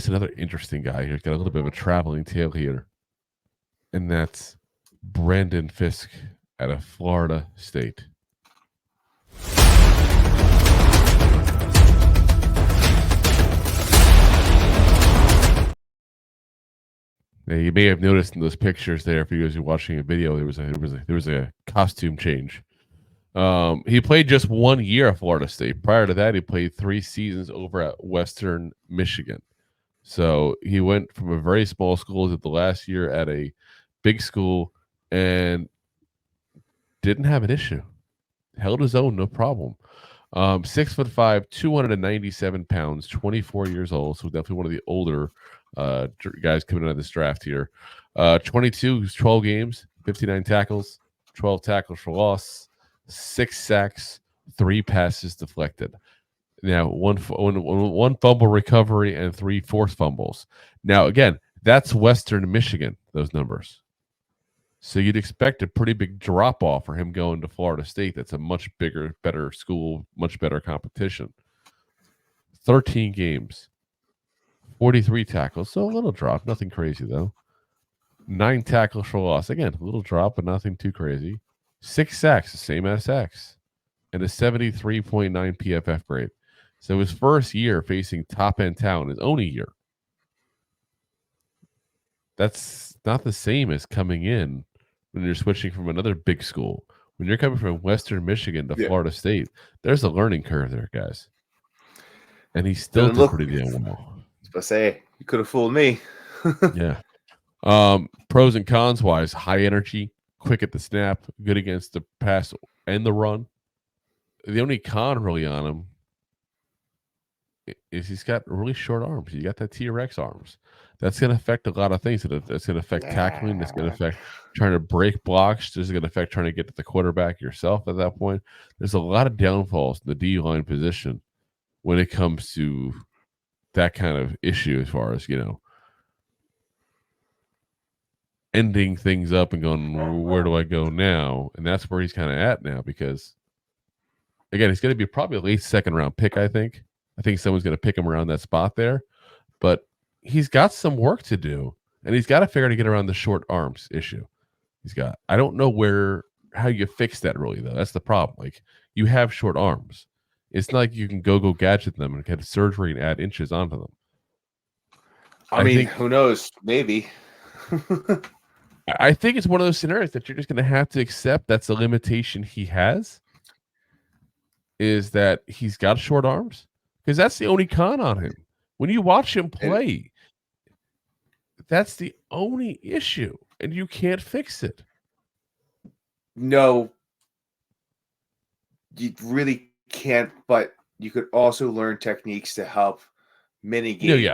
It's another interesting guy. He's got a little bit of a traveling tale here, and that's Braden Fiske out of Florida State. Now, you may have noticed in those pictures there, if you guys are watching a video, there was a costume change. He played just 1 year at Florida State. Prior to that, he played 3 seasons over at Western Michigan. So he went from a very small school to the last year at a big school and didn't have an issue. Held his own, no problem. 6'5", 297 pounds, 24 years old. So definitely one of the older guys coming out of this draft here. 22, 12 games, 59 tackles, 12 tackles for loss, 6 sacks, 3 passes deflected. Now, one fumble recovery and 3 forced fumbles. Now, again, that's Western Michigan, those numbers. So you'd expect a pretty big drop off for him going to Florida State. That's a much bigger, better school, much better competition. 13 games, 43 tackles. So a little drop, nothing crazy though. 9 tackles for loss. Again, a little drop, but nothing too crazy. 6 sacks, the same as sacks. And a 73.9 PFF grade. So his first year facing top-end talent, his only year. That's not the same as coming in when you're switching from another big school. When you're coming from Western Michigan to Florida State, there's a learning curve there, guys. And he still did pretty damn well. I was about to say, you could have fooled me. Yeah. Pros and cons wise, high energy, quick at the snap, good against the pass and the run. The only con really on him is he's got really short arms. You got that T-Rex arms. That's going to affect a lot of things. That's going to affect tackling. That's going to affect trying to break blocks. This is going to affect trying to get to the quarterback yourself at that point. There's a lot of downfalls in the D-line position when it comes to that kind of issue as far as, ending things up and going, where do I go now? And that's where he's kind of at now because, again, he's going to be probably a late second-round pick, I think. I think someone's going to pick him around that spot there. But he's got some work to do, and he's got to figure out to get around the short arms issue. I don't know how you fix that really, though. That's the problem. Like, you have short arms. It's not like you can go gadget them and get surgery and add inches onto them. I mean, who knows? Maybe. I think it's one of those scenarios that you're just going to have to accept that's a limitation he has, is that he's got short arms. Because that's the only con on him. When you watch him play, that's the only issue, and you can't fix it. No, you really can't, but you could also learn techniques to help mitigate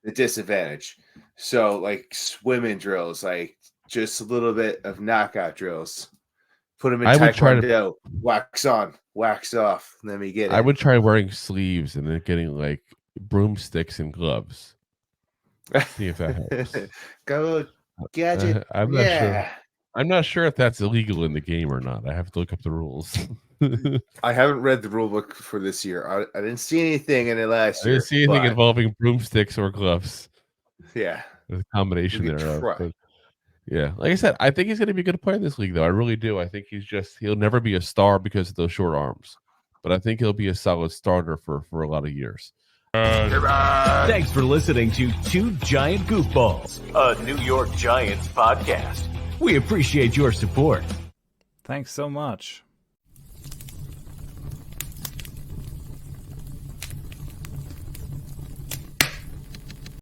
the disadvantage. So, like swimming drills, like just a little bit of knockout drills. Put them in taekwondo, wax on, wax off, and then we get it. I would try wearing sleeves and then getting like broomsticks and gloves. See if that helps. Go gadget. I'm not sure. I'm not sure if that's illegal in the game or not. I have to look up the rules. I haven't read the rule book for this year. I didn't see anything in it last year. I didn't see anything involving broomsticks or gloves. Yeah. There's a combination thereof. But yeah. Like I said, I think he's going to be a good player in this league, though. I really do. I think he'll never be a star because of those short arms. But I think he'll be a solid starter for a lot of years. Thanks for listening to Two Giant Goofballs, a New York Giants podcast. We appreciate your support. Thanks so much.